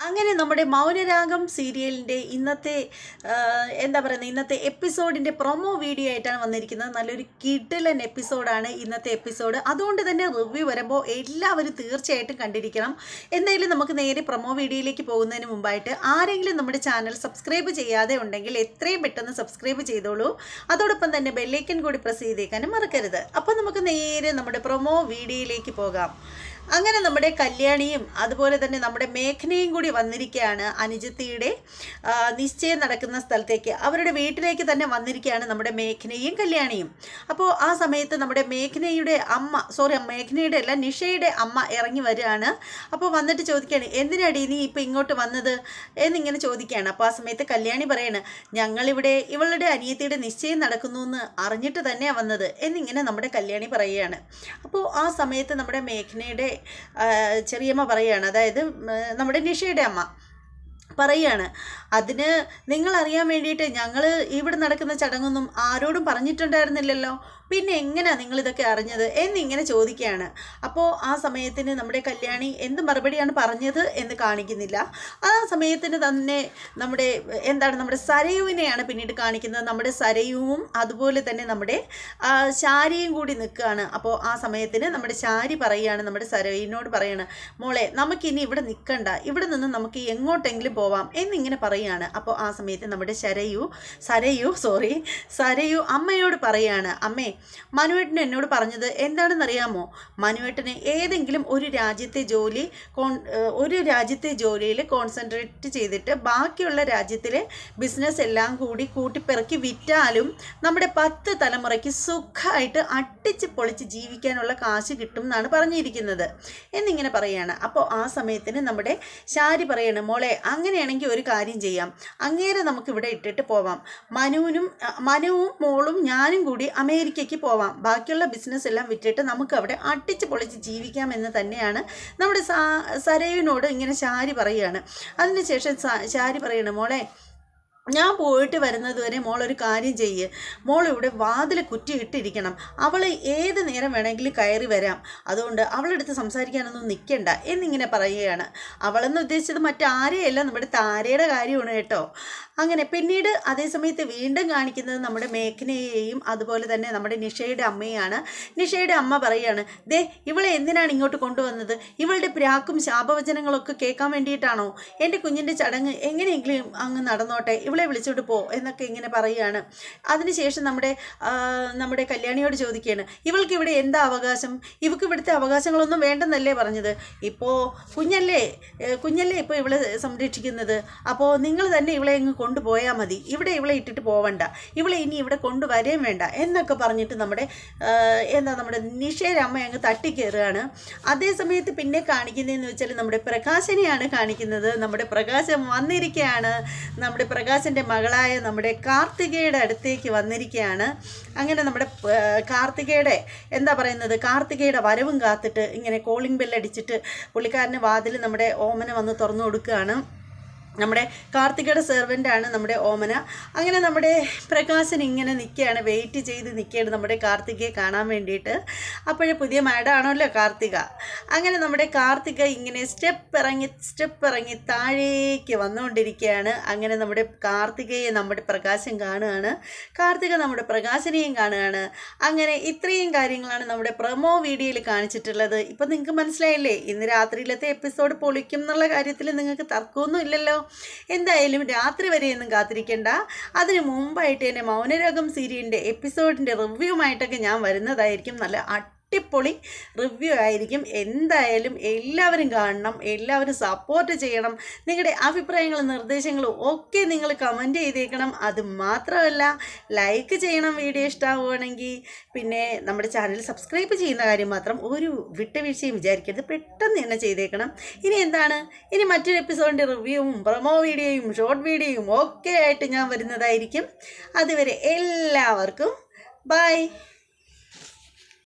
അങ്ങനെ നമ്മുടെ മൗനരാഗം സീരിയലിൻ്റെ ഇന്നത്തെ എപ്പിസോഡിൻ്റെ പ്രൊമോ വീഡിയോ ആയിട്ടാണ് വന്നിരിക്കുന്നത്. നല്ലൊരു കിടിലൻ എപ്പിസോഡാണ് ഇന്നത്തെ എപ്പിസോഡ്. അതുകൊണ്ട് തന്നെ റിവ്യൂ വരുമ്പോൾ എല്ലാവരും തീർച്ചയായിട്ടും കണ്ടിരിക്കണം. എന്തായാലും നമുക്ക് നേരെ പ്രൊമോ വീഡിയോയിലേക്ക് പോകുന്നതിന് മുമ്പായിട്ട് ആരെങ്കിലും നമ്മുടെ ചാനൽ സബ്സ്ക്രൈബ് ചെയ്യാതെ ഉണ്ടെങ്കിൽ എത്രയും പെട്ടെന്ന് സബ്സ്ക്രൈബ് ചെയ്തോളൂ. അതോടൊപ്പം തന്നെ ബെല്ലൈക്കൻ കൂടി പ്രസ് ചെയ്തേക്കാനും മറക്കരുത്. അപ്പോൾ നമുക്ക് നേരെ നമ്മുടെ പ്രൊമോ വീഡിയോയിലേക്ക് പോകാം. അങ്ങനെ നമ്മുടെ കല്യാണിയും അതുപോലെ തന്നെ നമ്മുടെ മേഘനയും കൂടി വന്നിരിക്കുകയാണ്. അനുജത്തിയുടെ നിശ്ചയം നടക്കുന്ന സ്ഥലത്തേക്ക്, അവരുടെ വീട്ടിലേക്ക് തന്നെ വന്നിരിക്കുകയാണ് നമ്മുടെ മേഘനയും കല്യാണിയും. അപ്പോൾ ആ സമയത്ത് നമ്മുടെ മേഘനയുടെ അല്ല, നിഷയുടെ അമ്മ ഇറങ്ങി വരികയാണ്. അപ്പോൾ വന്നിട്ട് ചോദിക്കുകയാണ്, എന്തിനാടി നീ ഇപ്പം ഇങ്ങോട്ട് വന്നത് എന്നിങ്ങനെ ചോദിക്കുകയാണ്. അപ്പോൾ ആ സമയത്ത് കല്യാണി പറയാണ്, ഞങ്ങളിവിടെ ഇവളുടെ അനിയത്തിയുടെ നിശ്ചയം നടക്കുന്നു എന്ന് അറിഞ്ഞിട്ട് തന്നെയാണ് വന്നത് എന്നിങ്ങനെ നമ്മുടെ കല്യാണി പറയുകയാണ്. അപ്പോൾ ആ സമയത്ത് നമ്മുടെ മേഘനയുടെ ചെറിയമ്മ പറയുകയാണ്, അതായത് നമ്മുടെ നിഷയുടെ അമ്മ പറയുകയാണ്, അതിന് നിങ്ങൾ അറിയാൻ വേണ്ടിയിട്ട് ഞങ്ങൾ ഇവിടെ നടക്കുന്ന ചടങ്ങൊന്നും ആരോടും പറഞ്ഞിട്ടുണ്ടായിരുന്നില്ലല്ലോ, പിന്നെ എങ്ങനെയാണ് നിങ്ങളിതൊക്കെ അറിഞ്ഞത് എന്നിങ്ങനെ ചോദിക്കുകയാണ്. അപ്പോൾ ആ സമയത്തിന് നമ്മുടെ കല്യാണി എന്ത് മറുപടിയാണ് പറഞ്ഞത് എന്ന് കാണിക്കുന്നില്ല. ആ സമയത്തിന് തന്നെ നമ്മുടെ സരയുവിനെയാണ് പിന്നീട് കാണിക്കുന്നത്. നമ്മുടെ സരയുവും അതുപോലെ തന്നെ നമ്മുടെ ശാരിയും കൂടി നിൽക്കുകയാണ്. അപ്പോൾ ആ സമയത്തിന് നമ്മുടെ ശാരി പറയുകയാണ്, നമ്മുടെ സരയുവിനോട് പറയാണ്, മോളെ നമുക്കിനി ഇവിടെ നിൽക്കണ്ട, ഇവിടെ നിന്ന് നമുക്ക് എങ്ങോട്ടെങ്കിലും പോവാം എന്നിങ്ങനെ പറയുകയാണ്. അപ്പോൾ ആ സമയത്ത് നമ്മുടെ സരയു അമ്മയോട് പറയാണ്, അമ്മേ മനുവേട്ടൻ എന്നോട് പറഞ്ഞത് എന്താണെന്നറിയാമോ, മനുവേട്ടന് ഏതെങ്കിലും ഒരു രാജ്യത്തെ ജോലിയിൽ കോൺസെൻട്രേറ്റ് ചെയ്തിട്ട് ബാക്കിയുള്ള രാജ്യത്തിലെ ബിസിനസ് എല്ലാം കൂടി കൂട്ടിപ്പെറുക്കി വിറ്റാലും നമ്മുടെ 10 തലമുറയ്ക്ക് സുഖമായിട്ട് അട്ടിച്ച് പൊളിച്ച് ജീവിക്കാനുള്ള കാശ് കിട്ടും എന്നാണ് പറഞ്ഞിരിക്കുന്നത് എന്നിങ്ങനെ പറയുകയാണ്. അപ്പോൾ ആ സമയത്തിന് നമ്മുടെ ശാരി പറയാണ്, മോളെ അങ്ങനെയാണെങ്കിൽ ഒരു കാര്യം ചെയ്യാം, അങ്ങേരെ നമുക്കിവിടെ ഇട്ടിട്ട് പോവാം, മനുവും മോളും ഞാനും കൂടി അമേരിക്കയ്ക്ക് പോവാം, ബാക്കിയുള്ള ബിസിനസ് എല്ലാം വിറ്റിട്ട് നമുക്ക് അവിടെ അട്ടിച്ച് പൊളിച്ച് ജീവിക്കാമെന്ന് തന്നെയാണ് നമ്മുടെ സരയുവിനോട് ഇങ്ങനെ ശാരി പറയുകയാണ്. അതിനുശേഷം ശാരി പറയാണ്, മോളെ ഞാൻ പോയിട്ട് വരുന്നത് വരെ മോളൊരു കാര്യം ചെയ്യ്, മോളിവിടെ വാതിൽ കുറ്റിയിട്ടിരിക്കണം, അവൾ ഏത് നേരം വേണമെങ്കിലും കയറി വരാം, അതുകൊണ്ട് അവളെടുത്ത് സംസാരിക്കാനൊന്നും നിൽക്കണ്ട എന്നിങ്ങനെ പറയുകയാണ്. അവളെന്ന് ഉദ്ദേശിച്ചത് മറ്റാരെയല്ല, നമ്മുടെ താരയുടെ കാര്യമാണ് കേട്ടോ. അങ്ങനെ പിന്നീട് അതേസമയത്ത് വീണ്ടും കാണിക്കുന്നത് നമ്മുടെ മേഘനയെയും അതുപോലെ തന്നെ നമ്മുടെ നിഷയുടെ അമ്മയാണ്. നിഷയുടെ അമ്മ പറയുകയാണ്, ദേ ഇവളെ എന്തിനാണ് ഇങ്ങോട്ട് കൊണ്ടുവന്നത്, ഇവളുടെ പ്രാക്കും ശാപവചനങ്ങളൊക്കെ കേൾക്കാൻ വേണ്ടിയിട്ടാണോ, എൻ്റെ കുഞ്ഞിൻ്റെ ചടങ്ങ് എങ്ങനെയെങ്കിലും അങ്ങ് നടന്നോട്ടെ, ഇവളെ വിളിച്ചോട്ട് പോ എന്നൊക്കെ ഇങ്ങനെ പറയുകയാണ്. അതിനുശേഷം നമ്മുടെ കല്യാണിയോട് ചോദിക്കുകയാണ്, ഇവൾക്ക് ഇവിടെ എന്താ അവകാശം, ഇവൾക്ക് ഇവിടുത്തെ അവകാശങ്ങളൊന്നും വേണ്ടെന്നല്ലേ പറഞ്ഞത്, ഇപ്പോൾ കുഞ്ഞല്ലേ ഇപ്പോൾ ഇവളെ സംരക്ഷിക്കുന്നത്, അപ്പോൾ നിങ്ങൾ തന്നെ ഇവളെ അങ്ങ് കൊണ്ടുപോയാൽ മതി, ഇവളെ ഇട്ടിട്ട് പോവണ്ട, ഇവളെ ഇനി ഇവിടെ കൊണ്ടുവരേം വേണ്ട എന്നൊക്കെ പറഞ്ഞിട്ട് നമ്മുടെ നിഷയുടെ അമ്മ അങ്ങ് തട്ടിക്കയറുകയാണ്. അതേ സമയത്ത് പിന്നെ കാണിക്കുന്നതെന്ന് വെച്ചാൽ നമ്മുടെ പ്രകാശനെയാണ് കാണിക്കുന്നത്. നമ്മുടെ പ്രകാശം വന്നിരിക്കുകയാണ്, നമ്മുടെ പ്രകാശൻ്റെ മകളായ നമ്മുടെ കാർത്തികയുടെ അടുത്തേക്ക് വന്നിരിക്കുകയാണ്. അങ്ങനെ നമ്മുടെ കാർത്തികയുടെ വരവും കാത്തിട്ട് ഇങ്ങനെ കോളിംഗ് ബെല്ലടിച്ചിട്ട് പുള്ളിക്കാരന് വാതിൽ നമ്മുടെ ഓമന വന്ന് തുറന്നു കൊടുക്കുകയാണ്. നമ്മുടെ കാർത്തികയുടെ സെർവൻ്റാണ് നമ്മുടെ ഓമന. അങ്ങനെ നമ്മുടെ പ്രകാശൻ ഇങ്ങനെ നിൽക്കുകയാണ്, വെയിറ്റ് ചെയ്ത് നിൽക്കുകയാണ് നമ്മുടെ കാർത്തികയെ കാണാൻ വേണ്ടിയിട്ട്. അപ്പോഴേ പുതിയ മാഡാണല്ലോ കാർത്തിക. അങ്ങനെ നമ്മുടെ കാർത്തിക ഇങ്ങനെ സ്റ്റെപ്പ് ഇറങ്ങി താഴേക്ക് വന്നുകൊണ്ടിരിക്കുകയാണ്. അങ്ങനെ നമ്മുടെ കാർത്തികയെ നമ്മുടെ പ്രകാശൻ കാണുകയാണ്, കാർത്തിക നമ്മുടെ പ്രകാശനെയും കാണുകയാണ്. അങ്ങനെ ഇത്രയും കാര്യങ്ങളാണ് നമ്മുടെ പ്രൊമോ വീഡിയോയിൽ കാണിച്ചിട്ടുള്ളത്. ഇപ്പം നിങ്ങൾക്ക് മനസ്സിലായില്ലേ, ഇന്ന് രാത്രിയിലത്തെ എപ്പിസോഡ് പൊളിക്കും എന്നുള്ള കാര്യത്തിൽ നിങ്ങൾക്ക് തർക്കമൊന്നും ഇല്ലല്ലോ. എന്തായാലും രാത്രി വരെയൊന്നും കാത്തിരിക്കേണ്ട, അതിന് മുമ്പായിട്ട് തന്നെ മൗനരാഗം സീരിയലിൻ്റെ എപ്പിസോഡിൻ്റെ റിവ്യൂമായിട്ടൊക്കെ ഞാൻ വരുന്നതായിരിക്കും. നല്ല അടിപൊളി റിവ്യൂ ആയിരിക്കും. എന്തായാലും എല്ലാവരും കാണണം, എല്ലാവരും സപ്പോർട്ട് ചെയ്യണം. നിങ്ങളുടെ അഭിപ്രായങ്ങളും നിർദ്ദേശങ്ങളും ഒക്കെ നിങ്ങൾ കമൻറ്റ് ചെയ്തേക്കണം. അത് മാത്രമല്ല ലൈക്ക് ചെയ്യണം വീഡിയോ ഇഷ്ടമാവുകയാണെങ്കിൽ. പിന്നെ നമ്മുടെ ചാനൽ സബ്സ്ക്രൈബ് ചെയ്യുന്ന കാര്യം മാത്രം ഒരു വിട്ടുവീഴ്ചയും വിചാരിക്കരുത്, പെട്ടെന്ന് തന്നെ ചെയ്തേക്കണം. ഇനി മറ്റൊരു എപ്പിസോഡിൻ്റെ റിവ്യൂവും പ്രൊമോ വീഡിയോയും ഷോർട്ട് വീഡിയോയും ഒക്കെ ആയിട്ട് ഞാൻ വരുന്നതായിരിക്കും. അതുവരെ എല്ലാവർക്കും ബൈ.